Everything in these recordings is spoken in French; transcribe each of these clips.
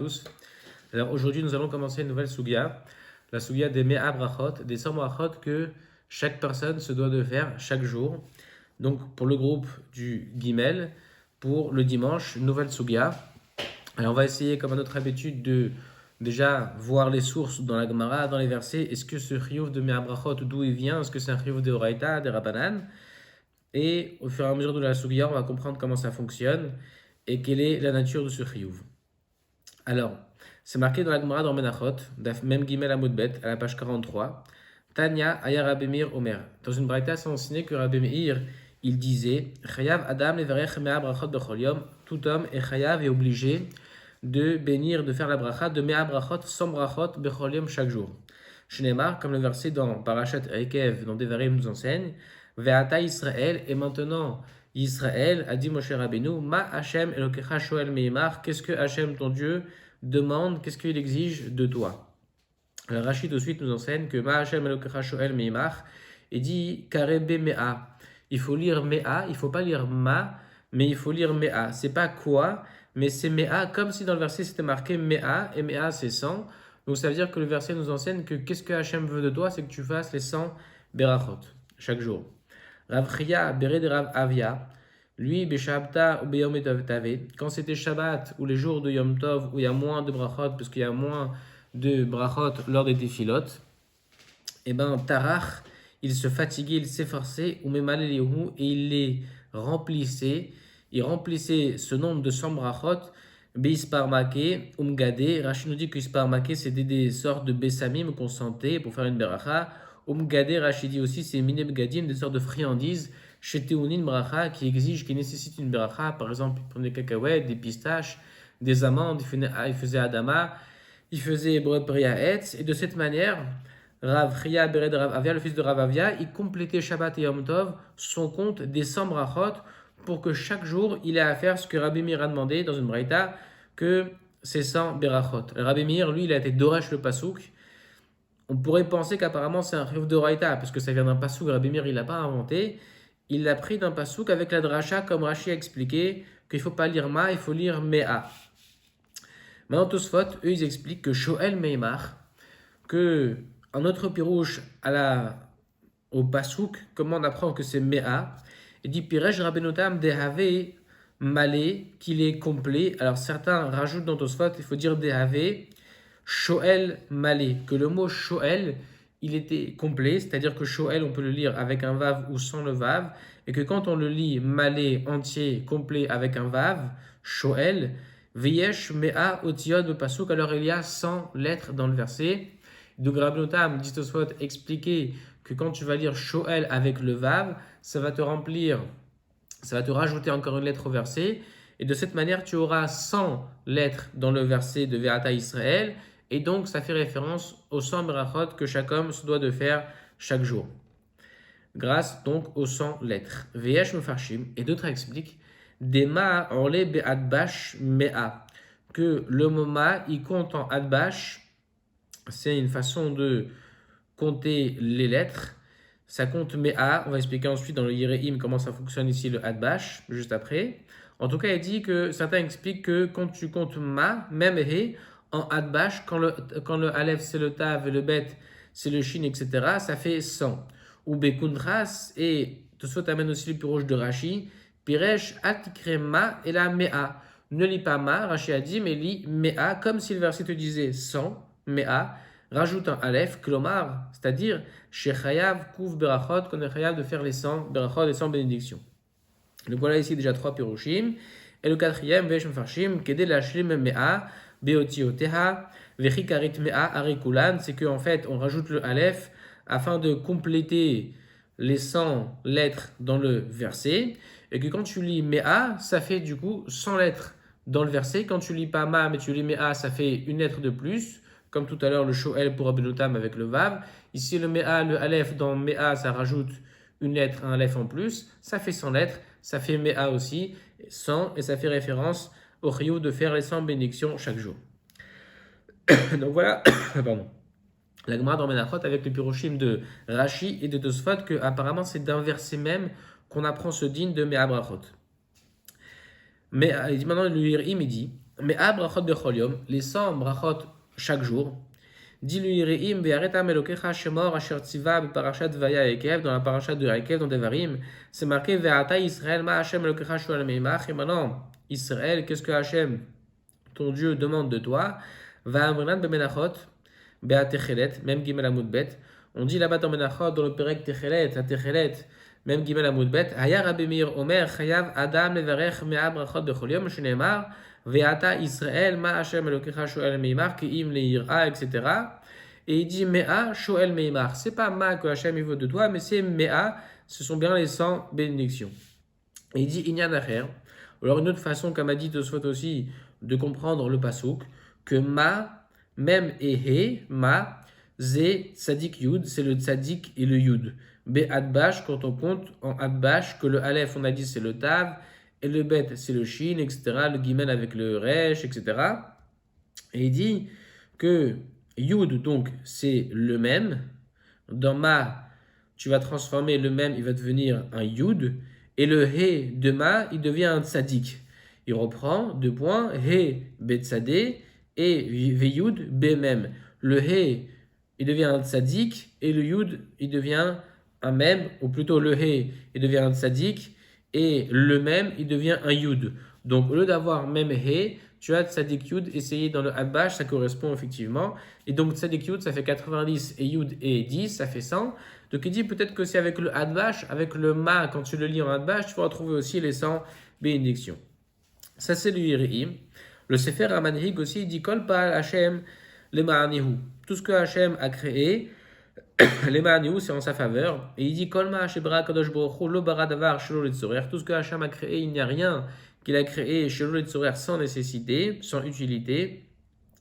tous. Alors aujourd'hui, nous allons commencer une nouvelle Sugia, la Sugia des Mea Brachot, des 100 Brachot que chaque personne se doit de faire chaque jour. Donc pour le groupe du Gimel, pour le dimanche, nouvelle Sugia. Alors on va essayer, comme à notre habitude, de déjà voir les sources dans la Gemara, dans les versets. Est-ce que ce chiyuv de Mea Brachot, d'où il vient? Est-ce que c'est un chiyuv de Oraita, des Rabbanan? Et au fur et à mesure de la Sugia, on va comprendre comment ça fonctionne et quelle est la nature de ce chiyuv. Alors, c'est marqué dans la Gemara dans Menachot, même Gimel Amudbet, à la page 43. Tanya Aya Rabbi Meir Omer. Dans une braïta, c'est enseigné que Rabbi Meir, il disait Chayav Adam levarech mea brachot bechol yom. Tout homme est chayav et obligé de bénir, de faire la bracha de mea brachot, 100 brachot bechol yom chaque jour. Shneimar, comme le verset dans Parashat Ekev, dans Devarim nous enseigne, Ve'ata Israël, et maintenant Israël a dit Moshe Rabbeinu, Ma Hashem Elokecha Shoel Meimar, qu'est-ce que Hashem ton Dieu demande, qu'est-ce qu'il exige de toi? Alors Rachid de suite nous enseigne que Ma Hashem Elokecha Shoel Meimar, et dit Karebe Mea. Il faut lire Mea, il ne faut pas lire Ma, mais il faut lire Mea. C'est pas quoi, mais c'est Mea, comme si dans le verset c'était marqué Mea, et Mea c'est 100. Donc ça veut dire que le verset nous enseigne que qu'est-ce que Hachem veut de toi, c'est que tu fasses les 100 berachot chaque jour. Rav Chia, Béré de Rav Avia, lui, Beshabta ou Beyom Tave, quand c'était Shabbat ou les jours de Yom Tov où il y a moins de brachot, parce qu'il y a moins de brachot lors des défilotes, et ben Tarach, il se fatiguait, il s'efforçait, ou Memalehu, et il les remplissait, il remplissait ce nombre de 100 brachot, Beisparmake, Umgade. Rachid nous dit que Isparmake, c'était des sortes de bessamim qu'on sentait pour faire une beracha. Umgade, Rachid dit aussi, c'est mine begadim, des sortes de friandises, chez Teunin bracha, qui exigent, qui nécessitent une beracha. Par exemple, il prenait des cacahuètes, des pistaches, des amandes, il faisait adama, il faisait briaetz, et de cette manière, Rav Chia Bered Rav Avia, le fils de Rav Avia, il complétait Shabbat et Yom Tov, son compte des 100 brachot, pour que chaque jour, il ait à faire ce que Rabbi Meir a demandé dans une braïta, que c'est 100 berachot. Rabbi Meir, lui, il a été Doresh le Pasouk. On pourrait penser qu'apparemment c'est un chiyuv de Oraita, parce que ça vient d'un Pasouk, Rabbi Meir, il l'a pas inventé. Il l'a pris d'un Pasouk avec la dracha, comme Rashi a expliqué, qu'il ne faut pas lire Ma, il faut lire Mea. Maintenant, Tosfot, eux, ils expliquent que Shoel Meimar, que un autre pirouche au Pasouk, comment on apprend que c'est Mea, il dit Piresh Rabenotam Dehave Malé, qu'il est complet. Alors certains rajoutent dans Tosfot, il faut dire Dehave Shoel Malé, que le mot Shoel, il était complet, c'est-à-dire que Shoel, on peut le lire avec un Vav ou sans le Vav, et que quand on le lit Malé entier, complet avec un Vav, Shoel, Veyesh Mea Otiod Pasouk, alors il y a 100 lettres dans le verset. Donc Rabnotam, dit Tosfot, expliquer que quand tu vas lire Shoel avec le Vav, ça va te remplir, ça va te rajouter encore une lettre au verset, et de cette manière tu auras 100 lettres dans le verset de Ve'ata Israël, et donc ça fait référence aux 100 berachot que chaque homme se doit de faire chaque jour. Grâce donc aux 100 lettres. Veyesh Mefarshim, et d'autres expliquent, Dema orle be'adbash mea, que le mot ma, il compte en adbash. C'est une façon de compter les lettres. Ça compte Mea. On va expliquer ensuite dans le Yireim comment ça fonctionne ici, le Adbash, juste après. En tout cas, il dit que certains expliquent que quand tu comptes Ma, même He, en Adbash, quand le Aleph c'est le Tav et le Bet c'est le Shin, etc., ça fait 100. Ou Bekundras, et Tosfot amène aussi le plus rouge de Rashi, Piresh Atikre Ma et la Mea. Ne lis pas Ma, Rashi a dit, mais lis Mea, comme si le verset te disait 100. Mea, rajoute un Aleph, Klomar, c'est-à-dire chez Chayav, Kouf, Berachot, qu'on est Chayav de faire les 100 Berachot, les 100 bénédictions. Donc voilà ici déjà 3 Pirushim. Et le quatrième, Vesh Mefarshim, Kedel Hashlim Mea, Beotioteha, Vechikarit Mea, Arikulan, c'est qu'en fait on rajoute le Aleph afin de compléter les 100 lettres dans le verset. Et que quand tu lis Mea, ça fait du coup 100 lettres dans le verset. Quand tu lis pas Ma, mais tu lis Mea, ça fait une lettre de plus. Comme tout à l'heure, le Shoel pour Abenotam avec le Vav. Ici, le Mea, le Aleph, dans Mea, ça rajoute une lettre, un Aleph en plus. Ça fait 100 lettres. Ça fait Mea aussi, 100, et ça fait référence au Rio de faire les 100 bénédictions chaque jour. Donc voilà, pardon. La Gemara dans Menachot avec le Pirushim de Rashi et de Tosfot, que apparemment c'est d'un verset même qu'on apprend ce din de Mea Brachot. Mais il dit maintenant, le Yirim, il dit Mais brachot bechol yom, les 100 brachot chaque jour. Dit le Yiriim, ve'aretam elokecha shemor asher tziva beparashat vaya ekev, dans la parashat de Ekev, dans Devarim, c'est marqué ve'ata Israël ma Hashem elokecha shual meimach. Et maintenant, Israël, qu'est-ce que Hashem, ton Dieu, demande de toi? Va'amrinan bemenachot, be'a techelet, même gimel amud bet. On dit là-bas dans Menachot, dans le Perek Techelet, à Techelet, même Gimel Amud Bet, Haya Rabbi Meir Omer, Chayav Adam Levarech Mea Brachot Bechol Yom, Shenemar, Ve'ata Israël, Ma Hashem Elokecha Shoel Meimar, Ki'im Le'ira, etc. Et il dit Mea Shoel Meimar. C'est pas Ma que Hashem il veut de toi, mais c'est Mea, ce sont bien les 100 bénédictions. Et il dit Inyan Acher. Alors une autre façon, comme a dit Tosfot aussi, de comprendre le Pasuk, que Ma, même et He, Ma, Zé, Tzadik Yud, c'est le Tzadik et le Yud. B Adbash, quand on compte en Adbash, que le Aleph, on a dit c'est le Tav, et le Bet, c'est le Shin, etc. Le Gimel avec le Resh, etc. Et il dit que Yud, donc, c'est le même. Dans Ma, tu vas transformer le même, il va devenir un Yud. Et le He de Ma, il devient un Tzadik. Il reprend 2 points, He, Bet Tzadé, et Yud, B même. Le He, il devient un tzadik, et le yud, il devient un mem, ou plutôt le he, il devient un tzadik, et le mem, il devient un yud. Donc, au lieu d'avoir mem he, tu as tzadik yud, essayé dans le adbash, ça correspond effectivement. Et donc, tzadik yud, ça fait 90, et yud et 10, ça fait 100. Donc, il dit peut-être que c'est avec le adbash, avec le ma, quand tu le lis en adbash, tu vas retrouver aussi les 100 bénédictions. Ça, c'est le Yiriim. Le Sefer HaManhig aussi, il dit Kol Pa'al Hashem le Ma'anihu. Tout ce que Hashem a créé, les Ma'anihu, c'est en sa faveur. Et il dit Kol Ma'ashebra Kadosh Baruch Hu lo bara davar shelo letzorer. Tout ce que Hashem a créé, il n'y a rien qu'il a créé shelo letzorer sans nécessité, sans utilité.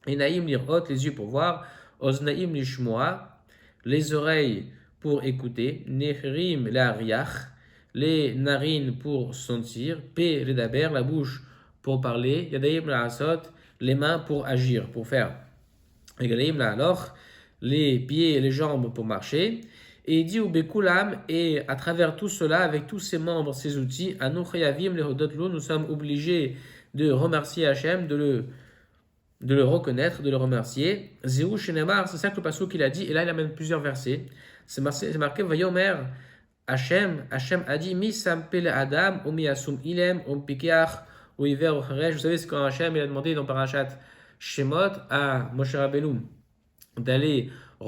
Et Naïm lirot, les yeux pour voir. Oznaïm lishmoa, les oreilles pour écouter. Nechirim la riach, les narines pour sentir. P ledaber, la bouche pour parler. Yadaïm la asot, les mains pour agir, pour faire. Alors, les pieds et les jambes pour marcher. Et il dit au Bekulam, et à travers tout cela, avec tous ses membres, ses outils, nous sommes obligés de remercier Hachem, de le reconnaître, de le remercier. Zéou Shenemar, c'est ça que le passage qu'il a dit, et là il amène plusieurs versets. C'est marqué Vayomer, Hachem a dit, Mi sampele Adam, Omi asum ilem, Om pikeach, Oiver Ocheresh. Vous savez, c'est quand Hachem il a demandé dans Parashat Shemot à Moshe Rabbeinu d'aller le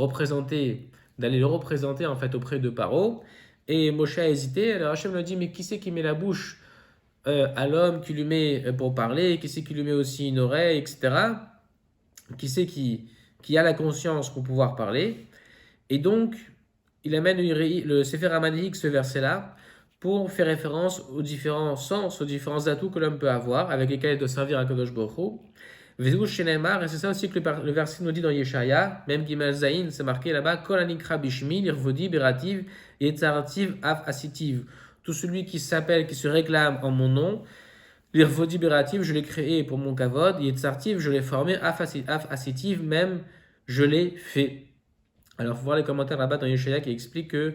représenter en fait auprès de Paro. Et Moshe a hésité. Alors Hachem lui a dit mais qui c'est qui met la bouche à l'homme, qui lui met pour parler, qui c'est qui lui met aussi une oreille, etc. Qui c'est qui a la conscience pour pouvoir parler. Et donc il amène le Sefer HaManhig, ce verset-là, pour faire référence aux différents sens, aux différents atouts que l'homme peut avoir, avec lesquels il doit servir à Kadosh Baruch Hu. Et c'est ça aussi que le verset nous dit dans Yeshaya, même Gimel Zayin, c'est marqué là-bas, Kol anikra bishmi, lirvodi, berativ, yetzarativ, af asitiv. Tout celui qui s'appelle, qui se réclame en mon nom, lirvodi, berativ, je l'ai créé pour mon kavod, yetzarativ, je l'ai formé, af asitiv, même je l'ai fait. Alors, il faut voir les commentaires là-bas dans Yeshaya qui expliquent que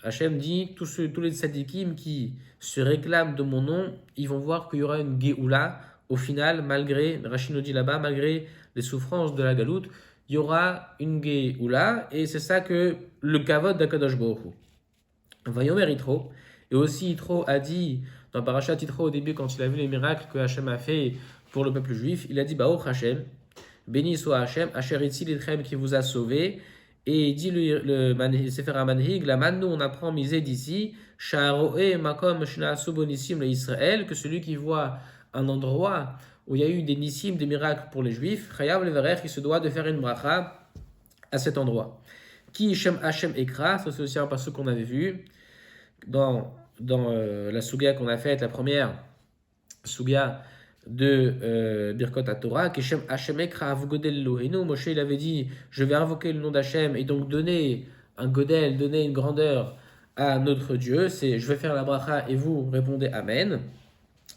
Hachem dit, tous les tzadikim qui se réclament de mon nom, ils vont voir qu'il y aura une Géoula. Au final, malgré, Rachid nous dit là-bas, malgré les souffrances de la galoute, il y aura une Géoula, et c'est ça que le kavod d'Akadosh Baruch Hu. Vayomer Yitro, et aussi Yitro a dit, dans Parashat Yitro au début, quand il a vu les miracles que Hachem a fait pour le peuple juif, il a dit, Baruch Hachem, béni soit Hachem, Asher Itzil Etchem qui vous a sauvé. Et il dit le Sefer HaManhig, la mannou, on apprend misé d'ici, Sha'aroe makom shna'asu bonissim le Israël, que celui qui voit un endroit où il y a eu des nissim, des miracles pour les juifs, Chayav levarer, qui se doit de faire une bracha à cet endroit. Qui Shem Hashem Ekra, ça c'est aussi un passage qu'on avait vu dans la Suga qu'on a faite, la première Suga de Birkot HaTorah, que Shem Hashem Ekra avgodel Elohenu. Moshe il avait dit, je vais invoquer le nom d'Hachem et donc donner un godel, donner une grandeur à notre Dieu. C'est je vais faire la bracha et vous répondez Amen.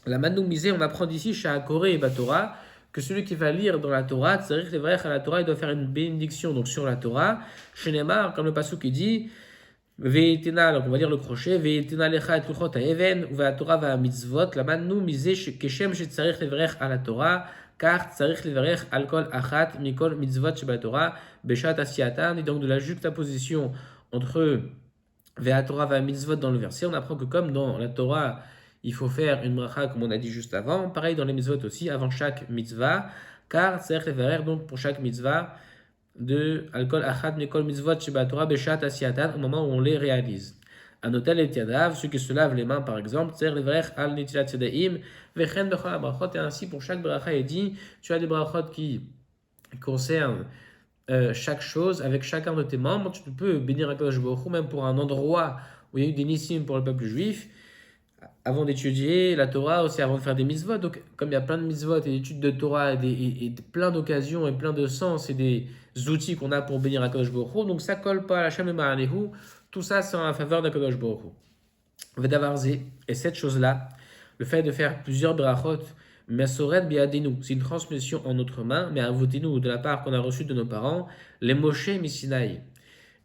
La Manou misée, on apprend d'ici chez Akoré et Batora que celui qui va lire dans la Torah, c'est-à-dire que à la Torah, il doit faire une bénédiction donc sur la Torah. Chez Neymar, comme le passage qui dit, Ve'etena, donc on va lire le crochet. Ve'etena lecha et luchot ha'even, uve'atorah va'amitzvot, lamanu miseh keshem shetzarich levarech al Torah, car tzarich levarech al kol achat mikol mitzvot shebatorah, beshat asiyatan. Et donc de la juxtaposition entre ve'atorah va'amitzvot dans le verset, on apprend que comme dans la Torah, il faut faire une bracha comme on a dit juste avant, pareil dans les mitzvot aussi, avant chaque mitzvah, car tzarich levarech donc pour chaque mitzvah, de alcool achat mikol mitzvot shebatorah beshat asiyatan au moment où on les réalise. Anotel et tiadav, ceux qui se lavent les mains par exemple, tzer levarech al netilat yadayim vechen bechol habrachot, et ainsi pour chaque bracha est dit, tu as des brachot qui concernent chaque chose avec chacun de tes membres. Tu peux bénir Akadosh Baruch Hu même pour un endroit où il y a eu des nissim pour le peuple juif, avant d'étudier la Torah, aussi avant de faire des mitzvot. Donc, comme il y a plein de mitzvot et d'études de Torah et plein d'occasions et plein de sens et des outils qu'on a pour bénir Akadosh Baruch Hu, donc ça colle pas à la Shem et Ma'anehu. Tout ça, c'est en faveur d'Akadosh Baruch Hu. Vedavarze, et cette chose-là, le fait de faire plusieurs brachot, Mesoret biadinu, c'est une transmission en notre main, mais avotinu, de la part qu'on a reçue de nos parents, les Moshe Misinaï.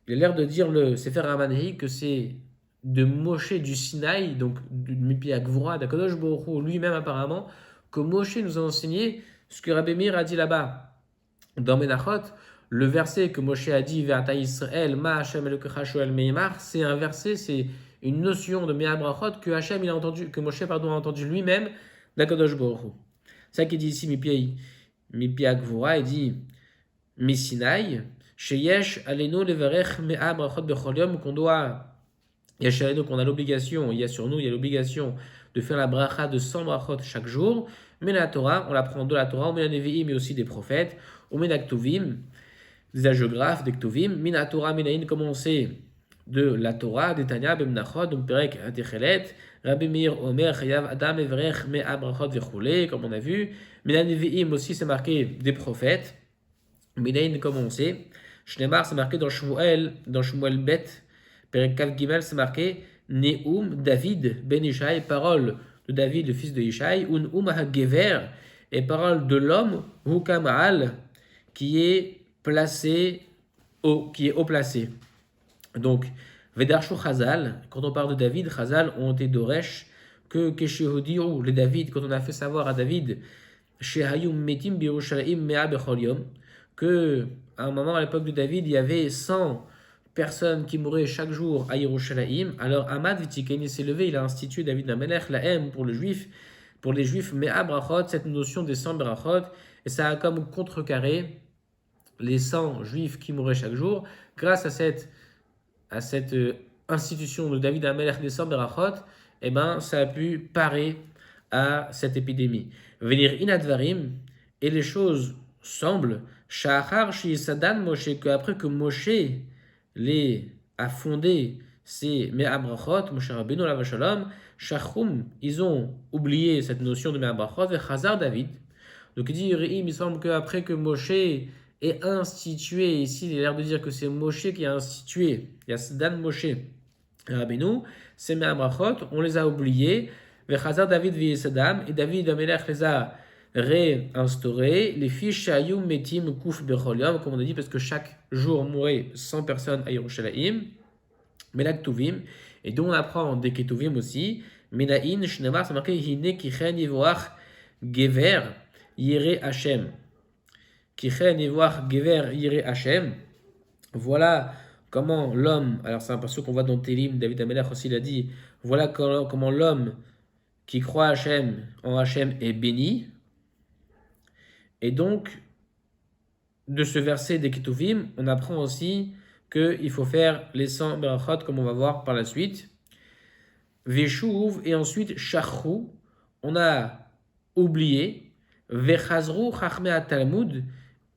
Il a l'air de dire le Sefer HaManhi que c'est de Moshe du Sinaï, donc du Mipi Agvura, d'Akadosh Baruch Hu lui-même apparemment, que Moshe nous a enseigné ce que Rabbi Meir a dit là-bas. Dans Menachot, le verset que Moshe a dit, Ve'ata Yisrael, Ma Hashem Elokecha Shoel Meimar, c'est un verset, c'est une notion de Mea Brachot que Hashem, que Moshe a entendu lui-même d'Akadosh Baruch Hu. C'est ça qu'il dit ici, Mipi Agvura, il dit, Misinaï, Sheyesh Aleno Levarech Mea Brachot Bechol Yom, qu'on doit donc on a l'obligation, il y a sur nous, il y a l'obligation de faire la bracha de 100 brachot chaque jour. Mais la Torah, on l'apprend de la Torah, on met la Nevi'im, mais aussi des prophètes, on met d'Aktuvim, des hagiographes, des Ktuvim, Mina Torah, Minaïn, comme on sait, de la Torah, des Tanya, Bemnachot, donc Perek, Atechelet, Rabbi Meir, Omer, Chayav, Adam, Evrech, Mea Brachot, Vechule, comme on a vu. Mina Nevi'im aussi, c'est marqué des prophètes. Minaïn, comme on sait. Shnemar, c'est marqué dans Shmuel Bet. Perek Kav Gimel, c'est marqué Neum David ben Ishaï, parole de David, le fils de Ishaï, un HaGever, et parole de l'homme, Hukama'al, qui est haut placé. Donc, Vedarshu Chazal, quand on parle de David, Chazal ont été Doresh, que Keshehodiru, les David, quand on a fait savoir à David, Shehayum Metim Birushalayim Mea Bechol Yom, que à un moment à l'époque de David, il y avait 100 personnes qui mouraient chaque jour à Yerushalayim. Alors Ahmad Vitikaini s'est levé, il a institué David Amelech, la haine pour les juifs, Mea Brachot, cette notion des 100 brachot, et ça a comme contrecarré les 100 juifs qui mouraient chaque jour. Grâce à cette institution de David Amelech des 100 brachot, eh ben, ça a pu parer à cette épidémie. Venir inadvarim, et les choses semblent, Shahar Sadan Moshe, qu'après que Moshe a fondé ces Mea Brachot, Moshe Rabbeinu Alav Shalom, Shachum, ils ont oublié cette notion de Mea Brachot, et Chazar David. Donc il dit, il semble qu'après que Moshe ait institué, ici il a l'air de dire que c'est Moshe qui a institué, il y a Sadan Moshe Rabbeinu, ces Mea Brachot, on les a oubliés, et Chazar David V'Yesadam, et David Amelech les a réinstaurés, les fiches Shayum Metim Kouf Bechol Yom, comme on a dit, parce que chaque jour mourait 100 personnes à Yerushalayim, Melaktuvim, et dont on apprend des Ketuvim aussi, Menaïn, Shnemar, c'est marqué Hine Kichen Yivoach Gever Yire Hashem. Kichen Yivoach Gever Yire Hashem. Voilà comment l'homme, alors c'est un passage qu'on voit dans Télim, David Amelech aussi l'a dit, voilà comment l'homme qui croit en Hashem est béni. Et donc, de ce verset des Ketuvim, on apprend aussi qu'il faut faire les 100 berachot, comme on va voir par la suite. Veshuv, et ensuite Shachru, on a oublié. Vechazru Chachmea Talmud,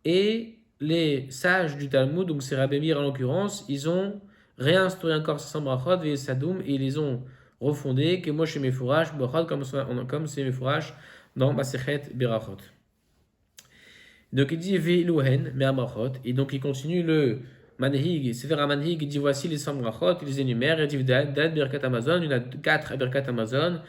et les sages du Talmud, donc c'est Rabbi Meir en l'occurrence, ils ont réinstauré encore ces 100 berachot, Vesadoum, et ils les ont refondés, que moi chez Mefourash, comme c'est Mefourash dans Masechet Berachot. Donc il dit Ve'iluhen Mea Brachot, et donc il continue le Manhig, Sefer HaManhig, il dit voici les 100 brachot, il les énumère, il dit Dad Birkat Amazon, il y en a 4 Birkat Amazon,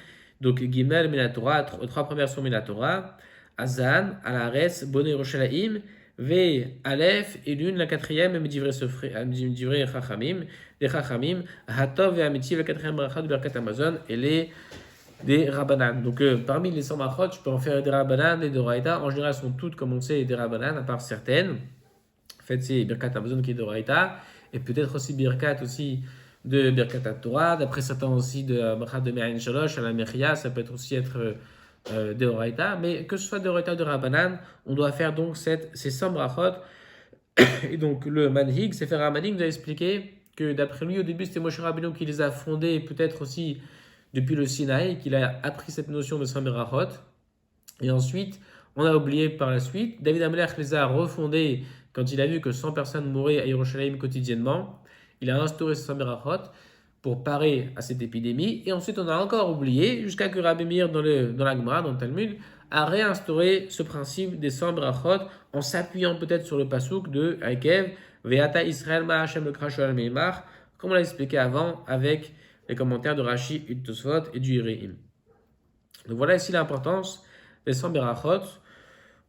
donc Gimel Minatora, 3 premières sont Minatora, Azan, Alares, Bonne Yerushalayim, Ve Aleph et l'une, la quatrième, Medivrei Chachamim, des Chachamim, Hatov et Amiti, la quatrième bracha de Birkat Amazon, et les des Rabbanan. Donc parmi les 100 brachot, je peux en faire des Rabbanan et des Doraïta. En général, elles sont toutes, comme on sait, des Rabbanan, à part certaines. En fait, c'est Birkat Amazon qui est Doraïta, et peut-être aussi Birkat aussi de Birkat Torah. D'après certains aussi de Brachat de Me'ayin Shalosh, à la Mechia, ça peut aussi être de Horaïta, mais que ce soit de Horaïta ou de Rabbanan, on doit faire donc ces 100 brachot. Et donc le Manhig, Sefer HaManhig, nous a expliqué que d'après lui, au début, c'était Moshe Rabbeinu qui les a fondés, peut-être aussi depuis le Sinaï, qu'il a appris cette notion de 100 brachot. Et ensuite, on a oublié par la suite, David Amelech les a refondés quand il a vu que 100 personnes mouraient à Yerushalayim quotidiennement. Il a instauré ces 100 brachot pour parer à cette épidémie. Et ensuite, on a encore oublié, jusqu'à que Rabbi Meir, dans la Gemara, dans le Talmud, a réinstauré ce principe des 100 brachot en s'appuyant peut-être sur le pasuk de Akev, Ve'ata Israël Ma'Hashem le Krashol Meimach, comme on l'a expliqué avant avec les commentaires de Rashi, du Tosfot et du Yireim. Donc voilà ici l'importance des 100 brachot.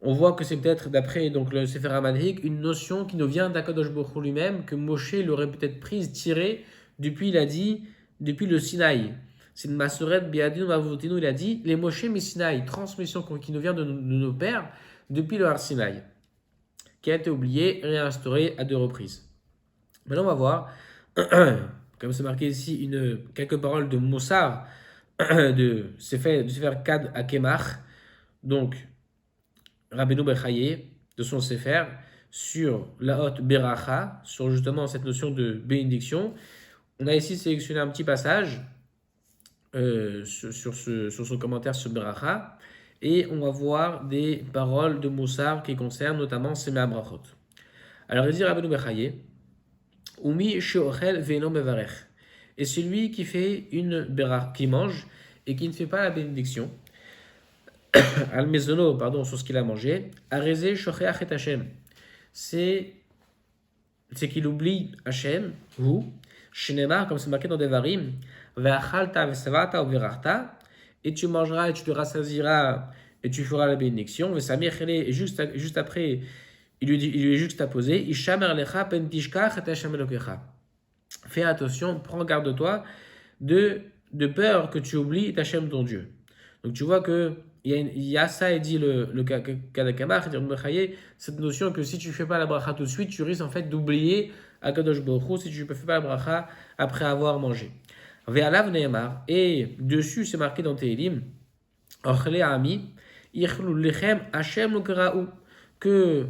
On voit que c'est peut-être, d'après donc, le Sefer HaManhig, une notion qui nous vient d'Akadosh Baruch Hu lui-même, que Moshe l'aurait peut-être prise, tirée, depuis, il a dit, depuis le Sinaï. C'est une Maseret Biadinu Mavotinu, il a dit, les Moshe Sinaï, transmission qui nous vient de nos pères depuis le Har Sinaï, qui a été oublié, réinstauré à 2 reprises. Maintenant, on va voir, comme c'est marqué ici, quelques paroles de Moussar, de Sefer Kad Akemach, donc Rabbeinu Bechaye, de son Sefer, sur la haute Beracha, sur justement cette notion de bénédiction. On a ici sélectionné un petit passage sur son commentaire sur Beracha, et on va voir des paroles de Moussar qui concernent notamment ces Brachot. Alors il dit Rabbeinu Bechaye, Umi she'ochel ve'eno mevarech, et celui qui fait qui mange et qui ne fait pas la bénédiction, al mezono, pardon, sur ce qu'il a mangé, arezé shocheach et Hashem, c'est qu'il oublie Hashem, ou Shenema, comme c'est marqué dans Devarim, Ve'achalta ve'savata ou ve'rachta, et tu mangeras et tu te rassasiras et tu feras la bénédiction. Ve'samir chele, et juste après, il lui est juxtaposé, Ishamer lecha pen tishkach et Hashem elokecha. Fais attention, prends garde de toi, de peur que tu oublies Hashem ton Dieu. Donc tu vois que il y a ça, et dit le Kadakamach, cette notion que si tu ne fais pas la bracha tout de suite, tu risques en fait d'oublier Akadosh Baruch Hu si tu ne fais pas la bracha après avoir mangé. Ve'alav ne'emar, et dessus c'est marqué dans Tehilim, Ochle ami, Ichlu lechem Hashem l'okra'u, que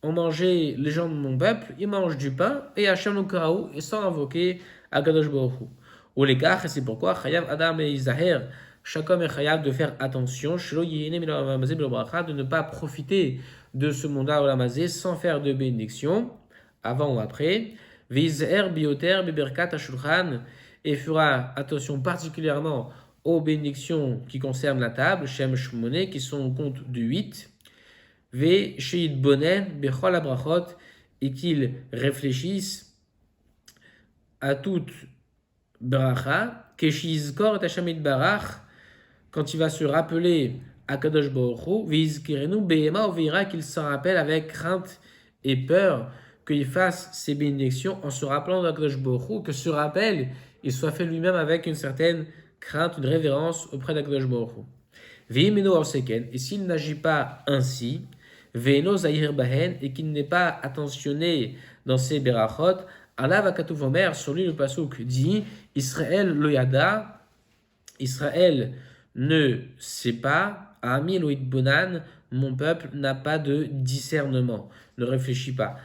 on mangeait les gens de mon peuple, ils mangent du pain, et Hashem l'okra'u, et sans invoquer Akadosh Baruch Hu. Ou les gars, et c'est pourquoi Chayav Adam et Isaher, chaque homme est chayav de faire attention, de ne pas profiter de ce monde-là olamazé sans faire de bénédiction, avant ou après. Vizer bioter beberkat ashulchan, et fera attention particulièrement aux bénédictions qui concernent la table, Shem Shmoné, qui sont au compte de 8. Ve sheid bonen bechol abrachot, et qu'ils réfléchissent à toute bracha, keshizkor et Hashem barach, quand il va se rappeler à Kadosh Baruch Hu, vizkirenu be'ema, on verra qu'il s'en rappelle avec crainte et peur, qu'il fasse ses bénédictions en se rappelant de Kadosh Baruch Hu, que ce rappel, il soit fait lui-même avec une certaine crainte, une révérence auprès d'Akadosh Baruch Hu. Ve'imeno orseken, et s'il n'agit pas ainsi, ve'eno zahir bahen, et qu'il n'est pas attentionné dans ses berachot, alav akatuv omer, sur lui le pasuk dit, Israël lo yada, Israël ne sait pas, Ami Loïd Bonan, mon peuple n'a pas de discernement, ne réfléchit pas.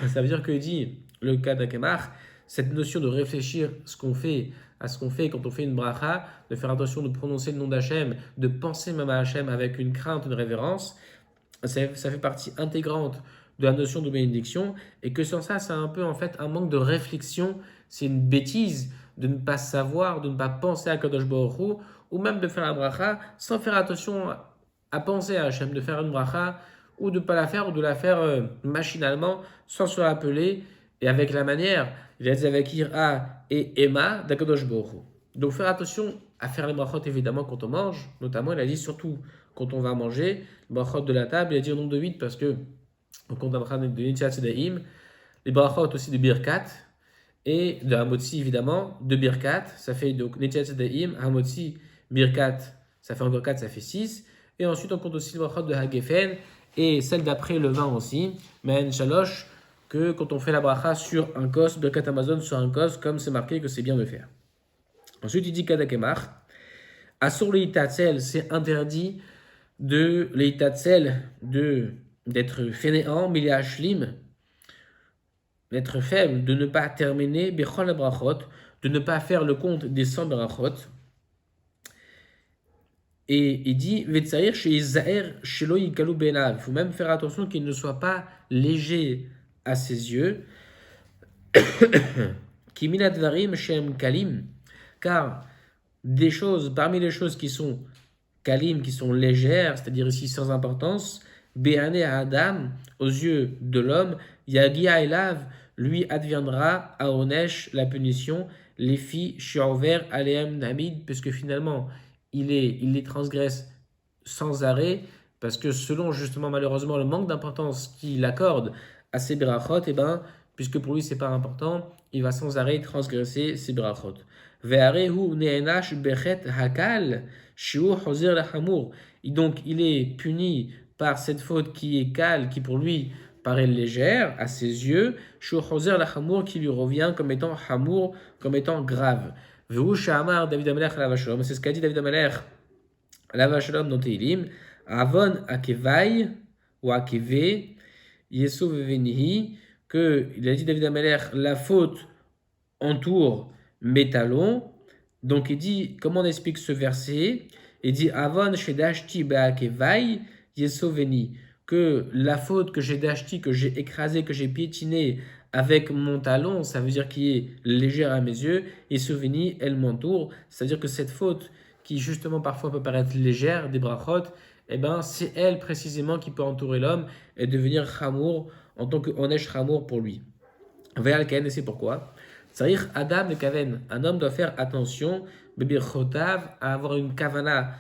Ça veut dire que dit le Kadakemach, cette notion de réfléchir à ce qu'on fait quand on fait une bracha, de faire attention de prononcer le nom d'Hachem, de penser même à Hachem avec une crainte, une révérence, ça fait partie intégrante de la notion de bénédiction, et que sans ça, c'est un peu en fait un manque de réflexion, c'est une bêtise de ne pas savoir, de ne pas penser à Kadosh Baruch Hu, ou même de faire la bracha sans faire attention à penser à Hachem, de faire une bracha ou de ne pas la faire, ou de la faire machinalement, sans se rappeler, et avec la manière, il a dit avec Ira et Emma d'Akadosh Baruch Hu. Donc faire attention à faire les brachot évidemment quand on mange, notamment il a dit surtout quand on va manger, les brachot de la table, il a dit au nombre de 8 parce que on compte la bracha de Netilat Sedaim, les brachot aussi de Birkat, et de Hamotzi évidemment, de Birkat, ça fait donc Netilat Sedaim, Hamotzi, Birkat, ça fait encore 4, ça fait 6, et ensuite on compte aussi les brachot de Hagefen, et celle d'après le vin aussi, Men Shalosh, que quand on fait la bracha sur un kos, Birkat Amazon sur un kos, comme c'est marqué que c'est bien de faire. Ensuite il dit Kadakemach, Asur Leitatzel, c'est interdit de Leitatzel, d'être fainéant, Miliashlim, d'être faible, de ne pas terminer Bechol Brachot, de ne pas faire le compte des 100 Brachot. Et il dit Vetsair chez Isaer Shelo Yikalu Benav. Il faut même faire attention qu'il ne soit pas léger à ses yeux. Kimina Dvarim Shem Kalim, car des choses, parmi les choses qui sont Kalim, qui sont légères, c'est-à-dire ici sans importance, Béane à Adam, aux yeux de l'homme, Yagia Elav, lui adviendra à Onesh la punition, les filles Shiover Aleem Namid, puisque finalement il les transgresse sans arrêt, parce que selon justement malheureusement le manque d'importance qu'il accorde à ces berachot, et ben, puisque pour lui c'est pas important, il va sans arrêt transgresser ces berachot. Ve'arehu ne'enash bechet hakal, shiur hozer lachamour. Donc il est puni par cette faute qui est kal, qui pour lui paraît légère à ses yeux, shiur hozer lachamour, qui lui revient comme étant hamour, comme étant grave. Ve'u shamar David Amelech alav shalom, c'est ce qu'a dit David Amelech alav shalom dans Teilim, avon akevai ou akeve yesov venihi, que il a dit David Amelech, la faute entoure mes talons. Donc il dit, comment on explique ce verset? Il dit Avon shedashti be'akevai yesoveni, que la faute que j'ai dashti, que j'ai écrasé, que j'ai piétiné avec mon talon, ça veut dire qu'il est légère à mes yeux, et soveni, elle m'entoure. C'est-à-dire que cette faute, qui justement parfois peut paraître légère, des brachot, eh ben c'est elle précisément qui peut entourer l'homme et devenir chamour en tant que onesh chamour pour lui. Et c'est pourquoi c'est-à-dire Adam le Kaven, un homme doit faire attention, Bebirchotav, à avoir une kavana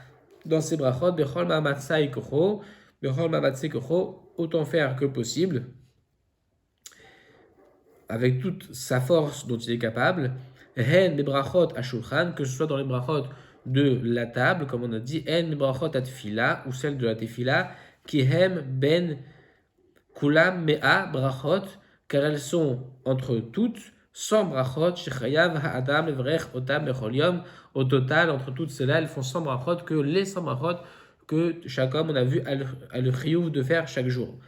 dans ses brachot, Bechol Mamatsai Kocho, Bechol Mamatsai Kocho, autant faire que possible, avec toute sa force dont il est capable, Hen Bebrachot Ashulchan, que ce soit dans les brachot de la table, comme on a dit, Hen Bebrachot Atfila, ou celle de la tefila, Kihem Ben Kulam Mea Brachot, car elles sont entre toutes 100 brachot, shechayav ha'adam levrech otam bechol yom. Au total, entre toutes celles-là, elles font 100 brachot, que les 100 brachot que chaque homme, on a vu, a le chiyuv de faire chaque jour.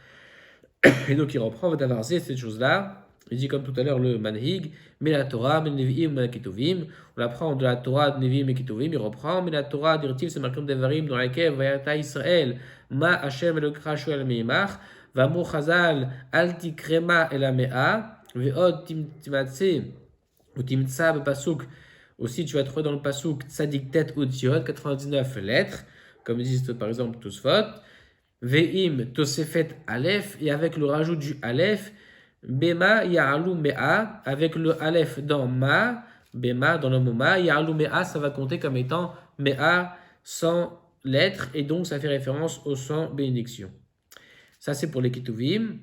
Et donc il reprend, Vadavarze, cette chose-là. Il dit comme tout à l'heure le manhig, mais la Torah, mais nevi'im, mais kituvim. On apprend de la Torah, de nevi'im et kituvim. Il reprend, mais la Torah, directive, c'est marqué devarim dans laquelle vayata Israël, ma Hashem elokra shoel meimach, vamou chazal, al tikrema elamea. Ve'od timatse ou timtsa pasuk. Aussi, tu vas trouver dans le pasuk tzadik tet utiot 99 lettres, comme disent par exemple Tosfot. Ve'im tosefet aleph, et avec le rajout du aleph, bema ya'alu mea, avec le aleph dans ma, bema dans le mot ma, ya'alu mea, ça va compter comme étant mea 100 lettres, et donc ça fait référence aux 100 bénédictions. Ça c'est pour les kituvim.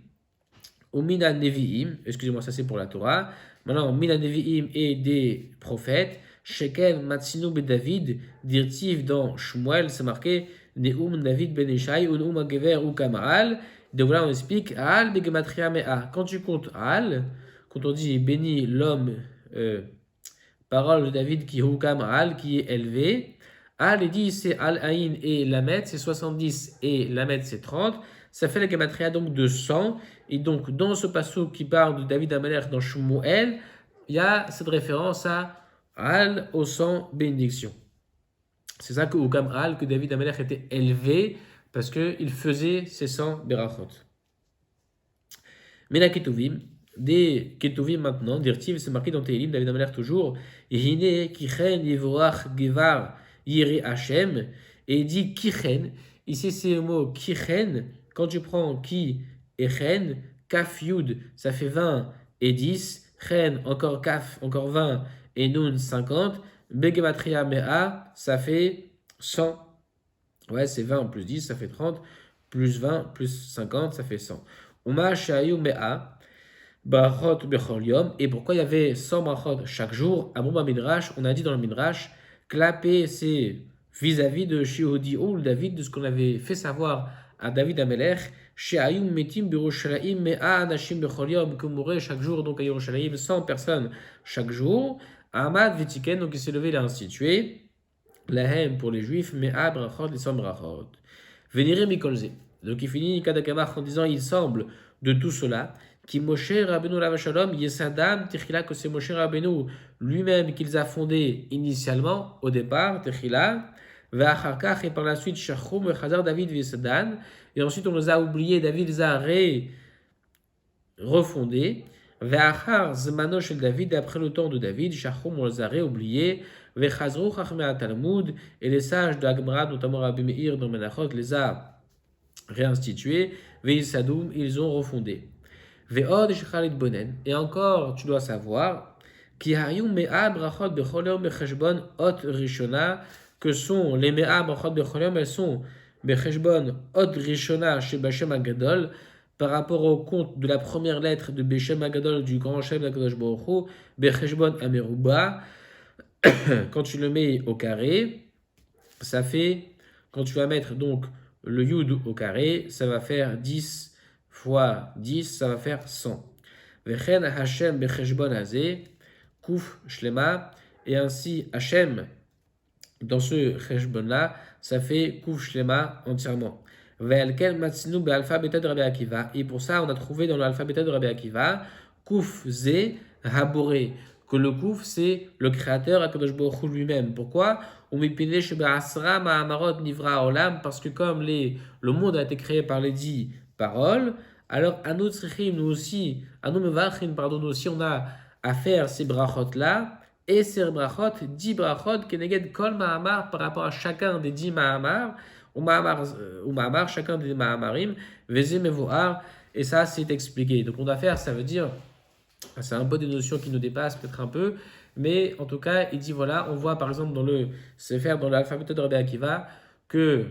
Au Mina Nevi'im, excusez-moi, ça c'est pour la Torah. Maintenant, Mina Nevi'im et des prophètes. Shekel Matsinu be David, dirtiv dans Shmuel, c'est marqué Neum David ben Ishai, ou Neum Agever ou Kamaal. Donc voilà, on explique Al Begematria Mea. Quand tu comptes Al, quand on dit béni l'homme, parole de David qui est Kamaal, qui est élevé. Al, il dit c'est Al Aïn et Lamed, c'est 70 et Lamed c'est 30. Ça fait la gematria donc de 100. Et donc, dans ce passouk qui parle de David Amelech dans Shmuel, il y a cette référence à Al aux 100 bénédictions. C'est ça que Ukam Al, que David Amelech était élevé parce qu'il faisait ses 100 berachot. Mais la ketuvim, des ketuvim maintenant, dirtiv, c'est marqué dans Teilim, David Amelech toujours, Hine kichen yivorach gevar yiri Hashem, et il dit kichen. Ici, c'est le mot kichen. Quand tu prends ki et chen, kaf yud, ça fait 20 et 10, chen, encore kaf, encore 20 et nun 50, begematria mea, ça fait 100. Ouais, c'est 20 plus 10, ça fait 30, plus 20, plus 50, ça fait 100. Oma shayu mea, brachot bechol yom. Et pourquoi il y avait 100 brachot chaque jour? À Boumba Midrash, on a dit dans le Midrash, clapé, c'est vis-à-vis de Shihodi ou David, de ce qu'on avait fait savoir à David Amelech, Sheayum metim birushalayim mea anashim bechol yom, que mourrait chaque jour, donc à Yerushalayim, 100 personnes chaque jour. Ahmad Vitiken, donc il s'est levé, il a institué. Lahem pour les juifs, mais brachot, les 100 brachot. Venire mikolze. Donc il finit Kadakamach en disant il semble de tout cela qui Moshe Rabbeinu Lava Shalom Yesadam Techila, que c'est Moshe Rabbeinu lui-même qu'ils a fondé initialement au départ Techila, Ve'acharkach, et par la suite Shachum Vechazar David Yesadan, et ensuite on les a oubliés, David les a refondés. Ve'achar Zmano Shel David, après le temps de David, Shachum on les a réoubliés. Vechazru Chachmei Talmud, et les sages de Agmara, notamment Rabbi Meir dans Menachot, les a réinstitués. Veisadoum, ils ont refondé. Ve'od Shechalit Bonen, et encore, tu dois savoir, Ki hayum mea brachot bechol yom becheshbon ot rishona, que sont les mea brachot bechol yom, elles sont becheshbon ot rishona chez Bashem Agadol, par rapport au compte de la première lettre de Beshem Agadol du grand chef d'Akadosh Baruch Hu, becheshbon ameruba. Quand tu le mets au carré, ça fait, quand tu vas mettre donc le yud au carré, ça va faire 10 fois 10, ça va faire 100. Vechen Hashem becheshbon hazeh, kuf shlema, et ainsi Hashem, dans ce cheshbon là, ça fait kuf shlema entièrement. Ve'alken matzinu be'alpha beta de Rabbi Akiva, et pour ça on a trouvé dans l'alpha beta de Rabbi Akiva, kuf ze haboré, que le Kouf, c'est le créateur Akadosh Baruch Hu lui-même. Pourquoi? Parce que comme le monde a été créé par les 10 paroles, alors à nous aussi, nous aussi, on a à faire ces brachot-là, et ces brachot, 10 brachot, keneged kol ma'amar, par rapport à chacun des 10 ma'amar, ou ma'amar, chacun des ma'amarim, veze mevoar, et ça c'est expliqué. Donc on doit faire, ça veut dire, c'est un peu des notions qui nous dépassent peut-être un peu, mais en tout cas, il dit voilà, on voit par exemple dans le Sefer, dans l'alphabet de Rabbi Akiva, que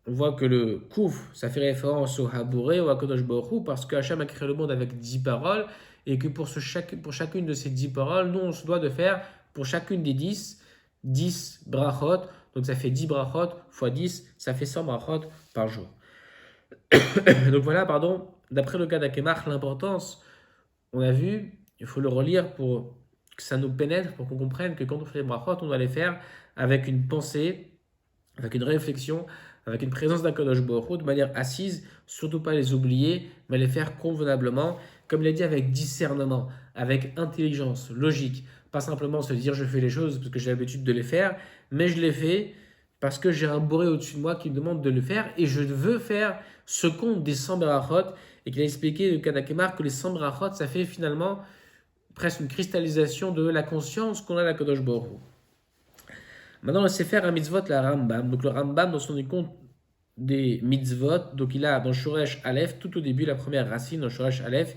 on voit que le Kouf, ça fait référence au Habouré, au Akadosh Baruch Hu, parce que Hachem a créé le monde avec 10 paroles, et que pour chacune de ces 10 paroles, nous on se doit de faire pour chacune des 10 brachot, donc ça fait 10 brachot fois 10, ça fait 100 brachot par jour. Donc voilà, pardon, d'après le cas d'Akemach, l'importance, on a vu, il faut le relire pour que ça nous pénètre, pour qu'on comprenne que quand on fait les brachot, on doit les faire avec une pensée, avec une réflexion, avec une présence d'Akadosh Baruch Hu, de manière assise, surtout pas les oublier, mais les faire convenablement, comme il a dit, avec discernement, avec intelligence, logique, pas simplement se dire je fais les choses parce que j'ai l'habitude de les faire, mais je les fais parce que j'ai un boré au-dessus de moi qui me demande de le faire, et je veux faire ce compte des 100 brachot, et qu'il a expliqué le Kadakemar que les 100 brachot, ça fait finalement presque une cristallisation de la conscience qu'on a à la Kadosh Baruch Hu. Maintenant, le Sefer à mitzvot, la Rambam. Donc le Rambam, dans son compte des mitzvot, donc il a dans Shoresh Aleph, tout au début, la première racine dans Shoresh Aleph,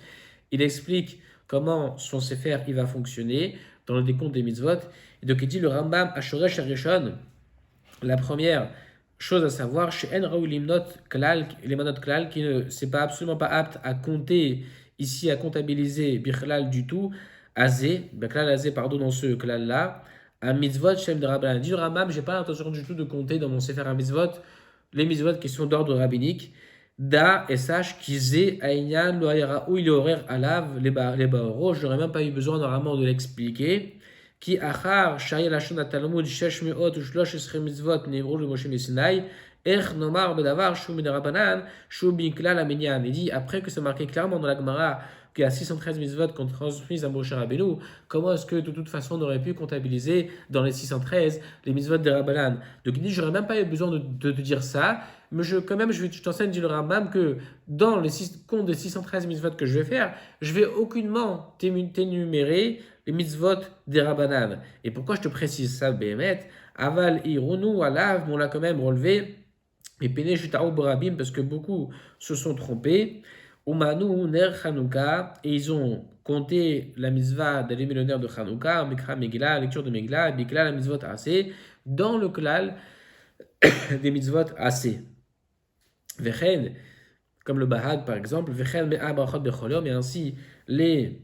il explique comment son Sefer il va fonctionner dans le décompte des mitzvot. Et donc il dit le Rambam à Shoresh Arishon, la première chose à savoir, chez En Raoulimnot Klal, les manot Klal, qui ne c'est pas absolument pas apte à compter ici, à comptabiliser Bichlal du tout, Azé, Klal Azé, pardon, dans ce Klal là, à Mitzvot, Shem de Rabbanan. Dit Rambam, j'ai pas l'intention du tout de compter dans mon Sefer à Mitzvot, les Mitzvot qui sont d'ordre rabbinique. Da et sache qu'Izé, Aïnyan, Loayara, ou il est horaire alav, les Baoro, je n'aurais même pas eu besoin normalement de l'expliquer. Qui achar shaya lashon Talmud shesh meot ushlosh esrei mitzvot neimru le Moshe Sinai ech nomar bedavar shu min Rabbanan shu biklal aminyan. Il dit après que c'est marqué clairement dans la Gemara qu'il y a 613 mitzvot qu'on transmise à Moshe Rabbeinu, comment est-ce que de toute façon on aurait pu comptabiliser dans les 613 les mitzvot de Rabbanan? Donc il dit j'aurais même pas eu besoin de te dire ça, mais je t'enseigne, dit le Rambam, que dans les comptes des 613 mitzvot que je vais faire, je vais aucunement t'énumérer les mitzvot des Rabbanan. Et pourquoi je te précise ça, Béhémet? Aval ironu alav, on l'a quand même relevé, et pene shutaou borabim, parce que beaucoup se sont trompés. Umanu ner Chanukah, et ils ont compté la mitzvah d'allumer le ner de Chanukah, Mikra Megillah, lecture de Megillah, Bikla la mitzvot assez, dans le klal des mitzvot assez. Vechen, comme le Bahag par exemple, Vechen me'a brachot bechol et ainsi les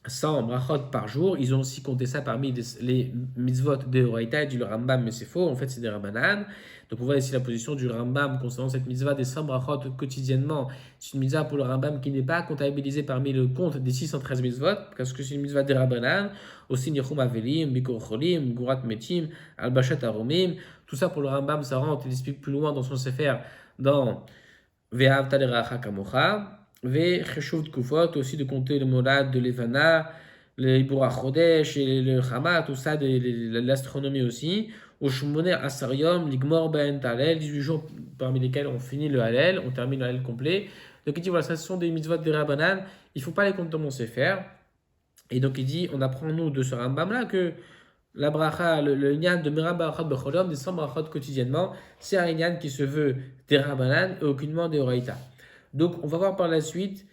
100 brachot par jour, ils ont aussi compté ça parmi les mitzvot de Horaïta et du Rambam, mais c'est faux, en fait c'est des Rabbanan. Donc on voit ici la position du Rambam concernant cette mitzvah des 100 brachot quotidiennement. C'est une mitzvah pour le Rambam qui n'est pas comptabilisée parmi le compte des 613 mitzvot, parce que c'est une mitzvah des Rabbanan, aussi Nichum Avelim, Bikur Cholim, Gurat Metim, Albachet Aromim. Tout ça pour le Rambam, ça rentre, il explique plus loin dans son Sefer, dans Ve'avta l'eracha kamocha. Ve-cheshuv tkufot, aussi de compter le molad de l'Evana, le Ibura Chodesh et le Chama, tout ça, de l'astronomie aussi. Au Shmoner Asarium, l'Igmor Ben Talel, 18 jours parmi lesquels on finit le Halel, on termine le Halel complet. Donc il dit voilà, ça ce sont des mitzvot de Rabbanan, il ne faut pas les compter dans mon Sefer. Et donc il dit, on apprend nous de ce Rambam là que la bracha, le nyan de Mera Barachot Becholom, des 100 brachot quotidiennement, c'est un nyan qui se veut des Rabbanan et aucunement des Horaïta. Donc, on va voir par la suite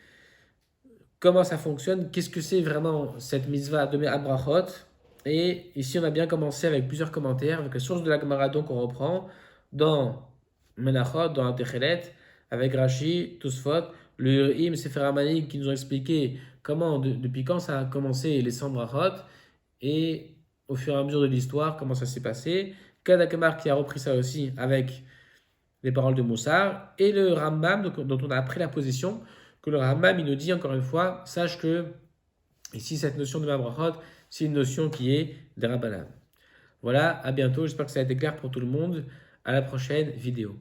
comment ça fonctionne, qu'est-ce que c'est vraiment cette mitzvah de Me'at Brachot. Et ici, on a bien commencé avec plusieurs commentaires, avec la source de la Gemara qu'on reprend dans Menachot, dans Techelet, avec Rashi, Tosfot, le Im Sefer Hamanik qui nous ont expliqué comment, depuis quand ça a commencé les 100 brachot, et au fur et à mesure de l'histoire, comment ça s'est passé. Kadakamar qui a repris ça aussi avec les paroles de Moussar, et le Rambam, dont on a appris la position, que le Rambam, il nous dit encore une fois, sache que ici, cette notion de Mabrachot, c'est une notion qui est des Rabbanan. Voilà, à bientôt, j'espère que ça a été clair pour tout le monde. À la prochaine vidéo.